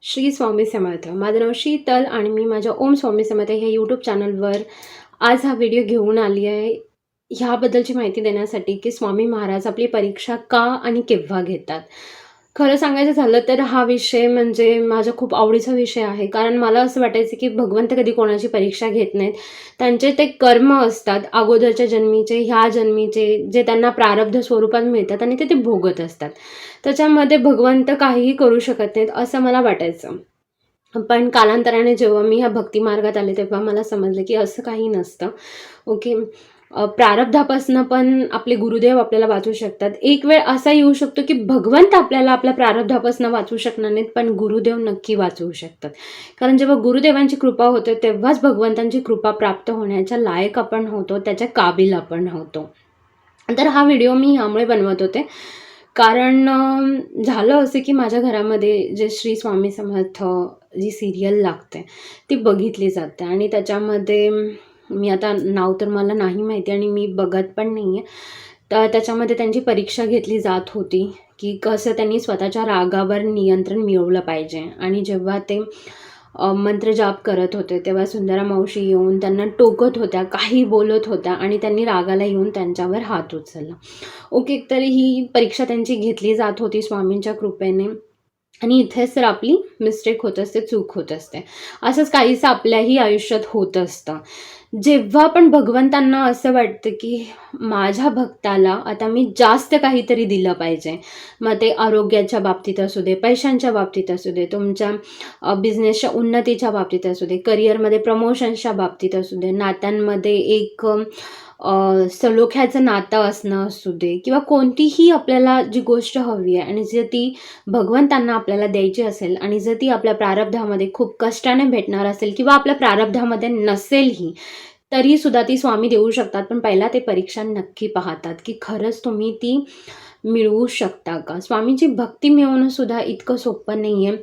श्री स्वामी समर्थ. माझं नाव शीतल आणि मी माझ्या ओम स्वामी समर्थ ह्या यूट्यूब चॅनलवर आज हा व्हिडिओ घेऊन आली आहे ह्याबद्दलची माहिती देण्यासाठी की स्वामी महाराज आपली परीक्षा का आणि केव्हा घेतात. खरं सांगायचं झालं तर हा विषय म्हणजे माझा खूप आवडीचा विषय आहे. कारण मला असं वाटायचं की भगवंत कधी कोणाची परीक्षा घेत नाहीत. त्यांचे ते कर्म असतात अगोदरच्या जन्मीचे, ह्या जन्मीचे, जे त्यांना प्रारब्ध स्वरूपात मिळतात आणि ते भोगत असतात. त्याच्यामध्ये भगवंत काहीही करू शकत नाहीत असं मला वाटायचं. पण कालांतराने जेव्हा मी ह्या भक्ती मार्गात आले तेव्हा मला समजलं की असं काही नसतं. ओके. प्रारब्धापासून पण आपले गुरुदेव आपल्याला वाचू शकतात. एक वेळ असा येऊ शकतो की भगवंत आपल्याला आपल्या प्रारब्धापासून वाचू शकणार नाहीत, पण गुरुदेव नक्की वाचवू शकतात. कारण जेव्हा गुरुदेवांची कृपा होते तेव्हाच भगवंतांची कृपा प्राप्त होण्याच्या लायक आपण होतो, त्याच्या काबिल आपण होतो. तर हा व्हिडिओ मी ह्यामुळे बनवत होते कारण झालं असं की माझ्या घरामध्ये जे श्री स्वामी समर्थ जी सिरियल लागते ती बघितली जाते आणि त्याच्यामध्ये मी आता नाव तर मला नाही माहिती आणि मी बघत पण नाही आहे. तर त्याच्यामध्ये त्यांची परीक्षा घेतली जात होती की कसं त्यांनी स्वतःच्या रागावर नियंत्रण मिळवलं पाहिजे. आणि जेव्हा ते मंत्र जाप करत होते तेव्हा सुंदरा मावशी येऊन त्यांना टोकत होत्या, काही बोलत होत्या आणि त्यांनी रागाला येऊन त्यांच्यावर हात उचलला. ओके. तर ही परीक्षा त्यांची घेतली जात होती स्वामींच्या कृपेने. आणि इथेच तर आपली मिस्टेक होत असते, चूक होत असते. असंच काहीसं आपल्याही आयुष्यात होत असतं. जेव्हा पण भगवंतांना असं वाटतं की माझ्या भक्ताला आता मी जास्त काहीतरी दिलं पाहिजे, मग ते आरोग्याच्या बाबतीत असू दे, पैशांच्या बाबतीत असू दे, तुमच्या बिझनेसच्या उन्नतीच्या बाबतीत असू दे, करिअरमध्ये प्रमोशन्सच्या बाबतीत असू दे, नात्यांमध्ये एक सलोख्याचं नातं असणं असू दे, किंवा कोणतीही आपल्याला जी गोष्ट हवी आहे आणि जर ती भगवंतांना आपल्याला द्यायची असेल आणि जर ती आपल्या प्रारब्धामध्ये खूप कष्टाने भेटणार असेल किंवा आपल्या प्रारब्धामध्ये नसेलही तरी सुद्धा ती स्वामी देऊ शकतात. पण पहिला ते परीक्षा नक्की पाहतात की खरंच तुम्ही ती मिळवू शकता का. स्वामींची भक्ती मिळवणं सुद्धा इतकं सोपं नाही आहे.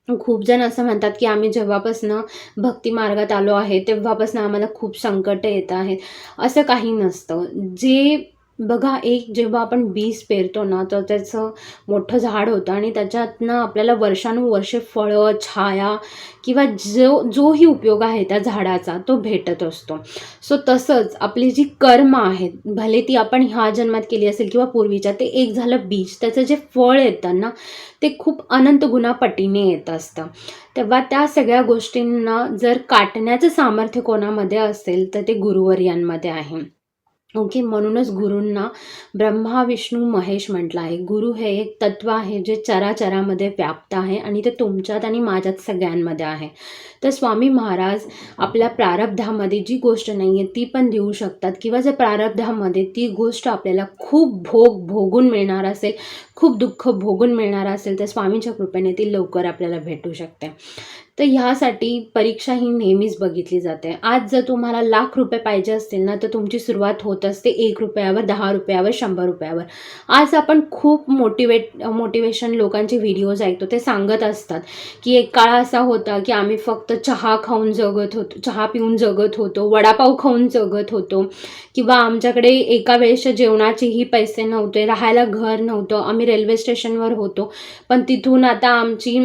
खूप जण असं म्हणतात की आम्ही जेव्हापासनं भक्ती मार्गात आलो आहे तेव्हापासून आम्हाला खूप संकट येत आहेत. असं काही नसतं. जे बघा, एक जेव्हा आपण बीज पेरतो ना तर त्याचं मोठं झाड होतं आणि त्याच्यातनं आपल्याला वर्षानुवर्षे फळं, छाया किंवा जोही उपयोग आहे त्या झाडाचा तो भेटत असतो. सो तसंच आपली जी कर्म आहेत, भले ती आपण ह्या जन्मात केली असेल किंवा पूर्वीच्या, ते एक झालं बीज. त्याचं जे फळ येतं ना ते खूप अनंत गुणापटीने येत असतं. तेव्हा त्या सगळ्या गोष्टींना जर काटण्याचं सामर्थ्य कोणामध्ये असेल तर ते गुरुवर्यांमध्ये आहे. ओके. म्हणूनच गुरूंना ब्रह्मा, विष्णू, महेश म्हटलं आहे. गुरु हे एक तत्व आहे जे चराचरामध्ये व्याप्त आहे आणि ते तुमच्यात आणि माझ्यात सगळ्यांमध्ये आहे. तर स्वामी महाराज आपल्या प्रारब्धामध्ये जी गोष्ट नाही आहे ती पण देऊ शकतात, किंवा जर प्रारब्धामध्ये ती गोष्ट आपल्याला खूप भोगून मिळणार असेल, खूप दुःख भोगून मिळणार असेल तर स्वामींच्या कृपेने ती लवकर आपल्याला भेटू शकते. तर ह्यासाठी परीक्षा ही नेहमीच बघितली जाते. आज जर तुम्हाला लाख रुपये पाहिजे असतील ना तर तुमची सुरुवात होत असते 1 रुपयावर, 10 रुपयावर, 100 रुपयावर. आज आपण खूप मोटिवेशन लोकांचे व्हिडिओज ऐकतो. ते सांगत असतात की एक काळ असा होता की आम्ही फक्त चहा खाऊन जगत होतो, चहा पिऊन जगत होतो, वडापाव खाऊन जगत होतो, किंवा आमच्याकडे एका वेळेच्या जेवणाचेही पैसे नव्हते, राहायला घर नव्हतं, आम्ही रेल्वे स्टेशनवर होतो. पण तिथून आता आमची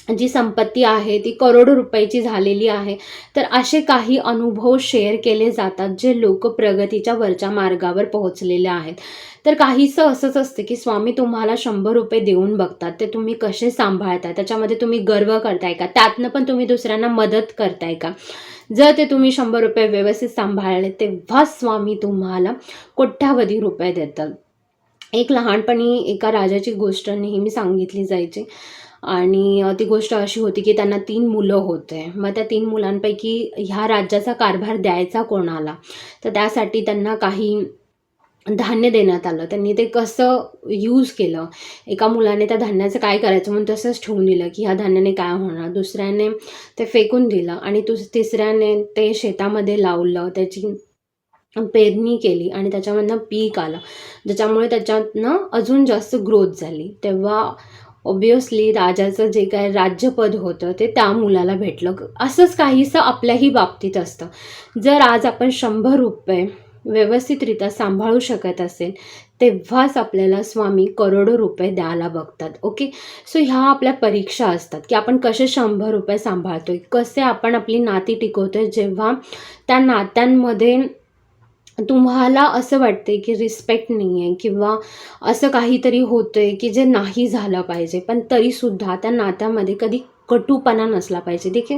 जी संपत्ती आहे ती करोडो रुपयाची झालेली आहे. तर असे काही अनुभव शेअर केले जातात जे लोक प्रगतीच्या वरच्या मार्गावर पोहोचलेले आहेत. तर काहीसं असंच असतं की स्वामी तुम्हाला 100 रुपये देऊन बघतात, ते तुम्ही कसे सांभाळताय, त्याच्यामध्ये तुम्ही गर्व करताय का, त्यातनं पण तुम्ही दुसऱ्यांना मदत करताय का. जर ते तुम्ही 100 रुपये व्यवस्थित सांभाळले तेव्हाच स्वामी तुम्हाला कोट्यावधी रुपये देतात. एक लहानपणी एका राजाची गोष्ट नेहमी सांगितली जायची आणि ती गोष्ट अशी होती की त्यांना 3 मुलं होते. मग त्या 3 मुलांपैकी ह्या राज्याचा कारभार द्यायचा कोणाला, तर त्यासाठी त्यांना काही धान्य देण्यात आलं. त्यांनी ते कसं यूज केलं, एका मुलाने त्या धान्याचं काय करायचं म्हणून तसंच ठेवून दिलं की ह्या धान्याने काय होणार, दुसऱ्याने ते फेकून दिलं आणि तिसऱ्याने ते शेतामध्ये लावलं, त्याची पेरणी केली आणि त्याच्यामधनं पीक आलं, ज्याच्यामुळे त्याच्यातनं अजून जास्त ग्रोथ झाली. तेव्हा ऑब्व्हियसली राजाचं जे काय राज्यपद होतं ते त्या मुलाला भेटलं. असंच काहीसं आपल्याही बाबतीत असतं. जर आज आपण 100 रुपये व्यवस्थितरित्या सांभाळू शकत असेल तेव्हाच आपल्याला स्वामी करोडो रुपये द्यायला बघतात. ओके. सो ह्या आपल्या परीक्षा असतात की आपण कसे 100 रुपये सांभाळतोय, कसे आपण आपली नाती टिकवतोय, जेव्हा त्या नात्यांमध्ये तुम्हाला असं वाटतंय की रिस्पेक्ट नाही आहे किंवा असं काहीतरी होतंय की जे नाही झालं पाहिजे, पण तरीसुद्धा त्या नात्यामध्ये कधी कटुपणा नसला पाहिजे. देखील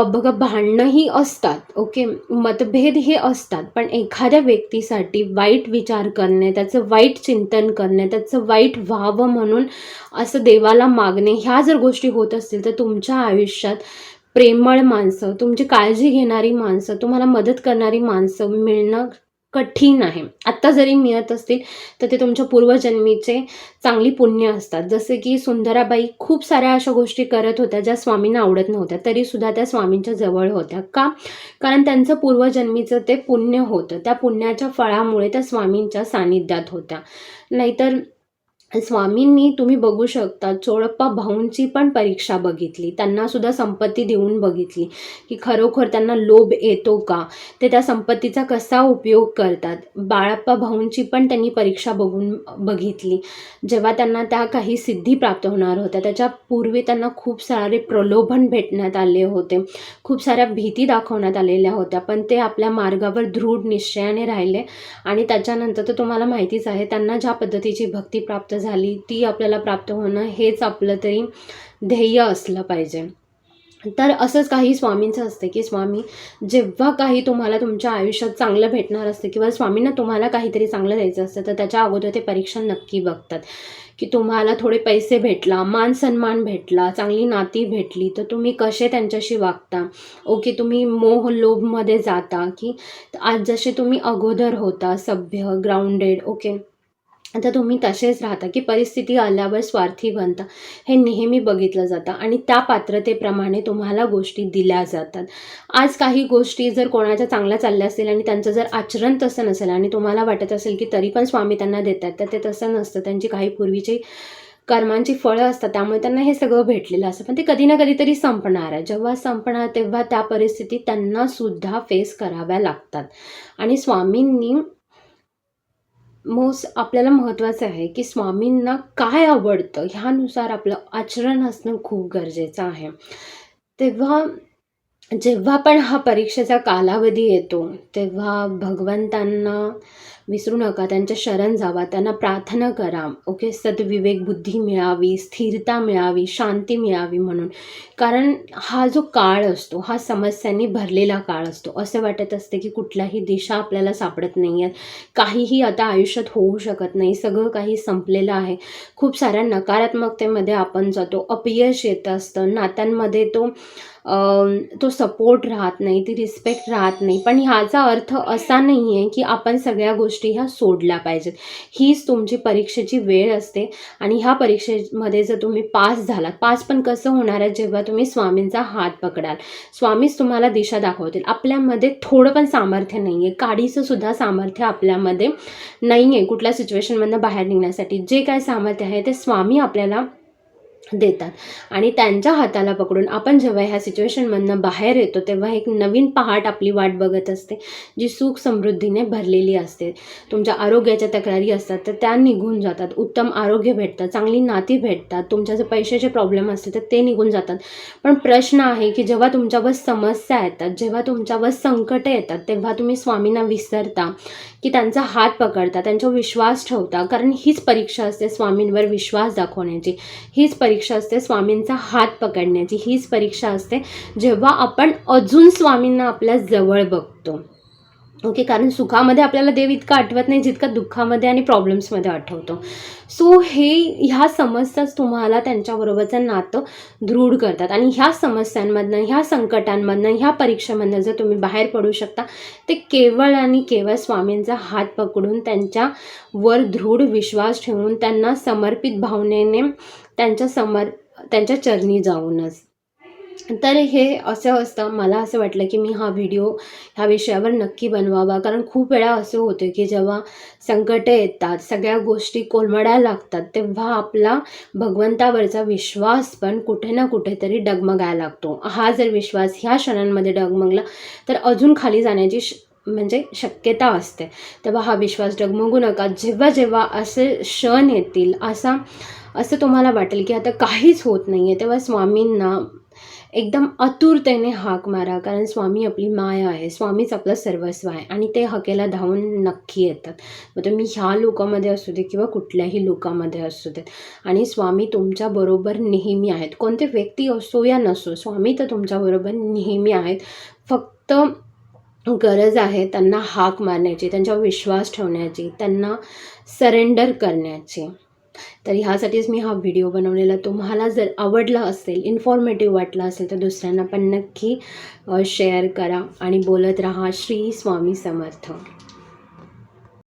बघा, भांडणंही असतात, ओके, मतभेद हे असतात, पण एखाद्या व्यक्तीसाठी वाईट विचार करणे, त्याचं वाईट चिंतन करणे, त्याचं वाईट व्हावं म्हणून असं देवाला मागणे, ह्या जर गोष्टी होत असतील तर तुमच्या आयुष्यात प्रेमळ माणसं, तुमची काळजी घेणारी माणसं, तुम्हाला मदत करणारी माणसं मिळणं कठीण आहे. आत्ता जरी मिळत असतील तर ते तुमच्या पूर्वजन्मीचे चांगली पुण्य असतात. जसे की सुंदराबाई खूप साऱ्या अशा गोष्टी करत होत्या ज्या स्वामींना आवडत नव्हत्या, तरीसुद्धा त्या स्वामींच्या जवळ होत्या. का? कारण त्यांचं पूर्वजन्मीचं ते पुण्य होतं. त्या पुण्याच्या फळामुळे त्या स्वामींच्या सानिध्यात होत्या. नाहीतर स्वामींनी, तुम्ही बघू शकता, चोळप्पा भाऊंची पण परीक्षा बघितली, त्यांना सुद्धा संपत्ती देऊन बघितली की खरोखर त्यांना लोभ येतो का, ते त्या संपत्तीचा कसा उपयोग करतात. बाळप्पा भाऊंची पण त्यांनी परीक्षा बघितली, जेव्हा त्यांना त्या काही सिद्धी प्राप्त होणार होत्या, त्याच्या पूर्वी त्यांना खूप सारे प्रलोभन भेटण्यात आले होते, खूप साऱ्या भीती दाखवण्यात आलेल्या होत्या, पण ते आपल्या मार्गावर दृढ निश्चयाने राहिले. आणि त्याच्यानंतर तर तुम्हाला माहितीच आहे, त्यांना ज्या पद्धतीची भक्ती प्राप्त झाली ती आपल्याला प्राप्त होणं हेच आपलं तरी ध्येय असलं पाहिजे. तर असंच काही स्वामींचं असतं की स्वामी जेव्हा काही तुम्हाला तुमच्या आयुष्यात चांगलं भेटणार असतं किंवा स्वामींना तुम्हाला काहीतरी चांगलं द्यायचं असतं, तर त्याच्या अगोदर ते परीक्षा नक्की बघतात की तुम्हाला थोडे पैसे भेटला, मान सन्मान भेटला, चांगली नाती भेटली, तर तुम्ही कसे त्यांच्याशी वागता. ओके, तुम्ही मोह लोभमध्ये जाता की आज जसे तुम्ही अगोदर होता, सभ्य, ग्राउंडेड, ओके, आता तुम्ही तसेच राहता की परिस्थिती आल्यावर स्वार्थी बनता. हे नेहमी बघितलं जातं आणि त्या पात्रतेप्रमाणे तुम्हाला गोष्टी दिल्या जातात. आज काही गोष्टी जर कोणाच्या चांगल्या चालल्या असतील आणि त्यांचं जर आचरण तसं नसेल आणि तुम्हाला वाटत असेल की तरी पण स्वामी त्यांना देतात, तर ते तसं नसतं. त्यांची काही पूर्वीची कर्मांची फळं असतात, त्यामुळे त्यांना हे सगळं भेटलेलं असतं, पण ते कधी ना कधीतरी संपणार आहे. जेव्हा संपणार तेव्हा त्या परिस्थितीत त्यांना सुद्धा फेस कराव्या लागतात. आणि स्वामींनी आपल्याला महत्त्वाचं आहे की स्वामींना काय आवडतं ह्यानुसार आपलं आचरण असणं खूप गरजेचं आहे. तेव्हा जेव्हा पण हा परीक्षेचा कालावधी येतो, तेव्हा भगवंतांना विसरू नका, त्यांच्या शरण जावा, त्यांना प्रार्थना करा, ओके, सद्विवेक बुद्धी मिळावी, स्थिरता मिळावी, शांती मिळावी म्हणून. कारण हा जो काळ असतो हा समस्यांनी भरलेला काळ असतो. असं वाटत असते की कुठलाही दिशा आपल्याला सापडत नाही आहे, काहीही आता आयुष्यात होऊ शकत नाही, सगळं काही संपलेलं आहे. खूप साऱ्या नकारात्मकतेमध्ये आपण जातो, अपयश येत असतं, नात्यांमध्ये तो सपोर्ट राहत नाही, ती रिस्पेक्ट राहत नाही. पण ह्याचा अर्थ असा नाही आहे की आपण सगळ्या गोष्टी ह्या सोडल्या पाहिजेत. हीच तुमची परीक्षेची वेळ असते आणि ह्या परीक्षेमध्ये जर तुम्ही पास झालात, पास पण कसं होणार आहे, जेव्हा तुम्ही स्वामींचा हात पकडाल, स्वामीच तुम्हाला दिशा दाखवतील. आपल्यामध्ये थोडं पण सामर्थ्य नाही आहे, काडीचं सुद्धा सामर्थ्य आपल्यामध्ये नाही आहे कुठल्या सिच्युएशनमधनं बाहेर निघण्यासाठी. जे काय सामर्थ्य आहे ते स्वामी आपल्याला देतात आणि त्यांच्या हाताला पकडून आपण जेव्हा ह्या सिच्युएशनमधनं बाहेर येतो, तेव्हा एक नवीन पहाट आपली वाट बघत असते, जी सुख समृद्धीने भरलेली असते. तुमच्या आरोग्याच्या तक्रारी असतात तर त्या निघून जातात, उत्तम आरोग्य भेटतं, चांगली नाती भेटतात, तुमच्या जर पैशाचे प्रॉब्लेम असतील तर ते निघून जातात. पण प्रश्न आहे की जेव्हा तुमच्यावर समस्या येतात, जेव्हा तुमच्यावर संकट येतात, तेव्हा तुम्ही स्वामींना विसरता की त्यांचा हात पकडता, त्यांच्यावर विश्वास ठेवता. कारण हीच परीक्षा असते स्वामींवर विश्वास दाखवण्याची, हीच परीक्षा असते स्वामींचा हात पकडण्याची, हीच परीक्षा असते जेव्हा आपण अजून स्वामींना आपल्या जवळ बघतो. ओके, कारण सुखामध्ये आपल्याला देव इतका आठवत नाही जितका दुःखामध्ये आणि प्रॉब्लेम्समध्ये आठवतो. सो ह्या समस्याच तुम्हाला त्यांच्याबरोबरचं नातं दृढ करतात आणि ह्या समस्यांमधनं, ह्या संकटांमधनं, ह्या परीक्षेमधनं जर तुम्ही बाहेर पडू शकता, ते केवळ आणि केवळ स्वामींचा हात पकडून, त्यांच्यावर दृढ विश्वास ठेवून, त्यांना समर्पित भावनेने त्यांच्या चरणी जाऊनच. तर हे असं असतं. मला असं वाटलं की मी हा व्हिडिओ ह्या विषयावर नक्की बनवावा, कारण खूप वेळा असं होतं की जेव्हा संकटं येतात, सगळ्या गोष्टी कोलमडायला लागतात, तेव्हा आपला भगवंतावरचा विश्वास पण कुठे ना कुठेतरी डगमगायला लागतो. हा जर विश्वास ह्या क्षणांमध्ये डगमगला तर अजून खाली जाण्याची म्हणजे शक्यता असते. तेव्हा हा विश्वास डगमगू नका. जेव्हा जेव्हा असे क्षण येतील, असं तुम्हाला वाटेल की आता काहीच होत नाही आहे, तेव्हा स्वामींना एकदम आतुरतेने हाक मारा. कारण स्वामी आपली माया आहे, स्वामीच आपलं सर्वस्व आहे आणि ते हाकेला धावून नक्की येतात. मग तुम्ही ह्या लोकामध्ये असू दे किंवा कुठल्याही लोकामध्ये असू देत, आणि स्वामी तुमच्याबरोबर नेहमी आहेत. कोणते व्यक्ती असो या नसो, स्वामी तर तुमच्याबरोबर नेहमी आहेत. फक्त गरज आहे त्यांना हाक मारण्याची, त्यांच्यावर विश्वास ठेवण्याची, त्यांना सरेंडर करण्याची. तर ह्यासाठीच मी हा व्हिडिओ बनवलेला. तुम्हाला जर आवडला असेल, इन्फॉर्मेटिव्ह वाटला असेल, तर दुसऱ्यांना पण नक्की शेअर करा आणि बोलत राहा. श्री स्वामी समर्थ.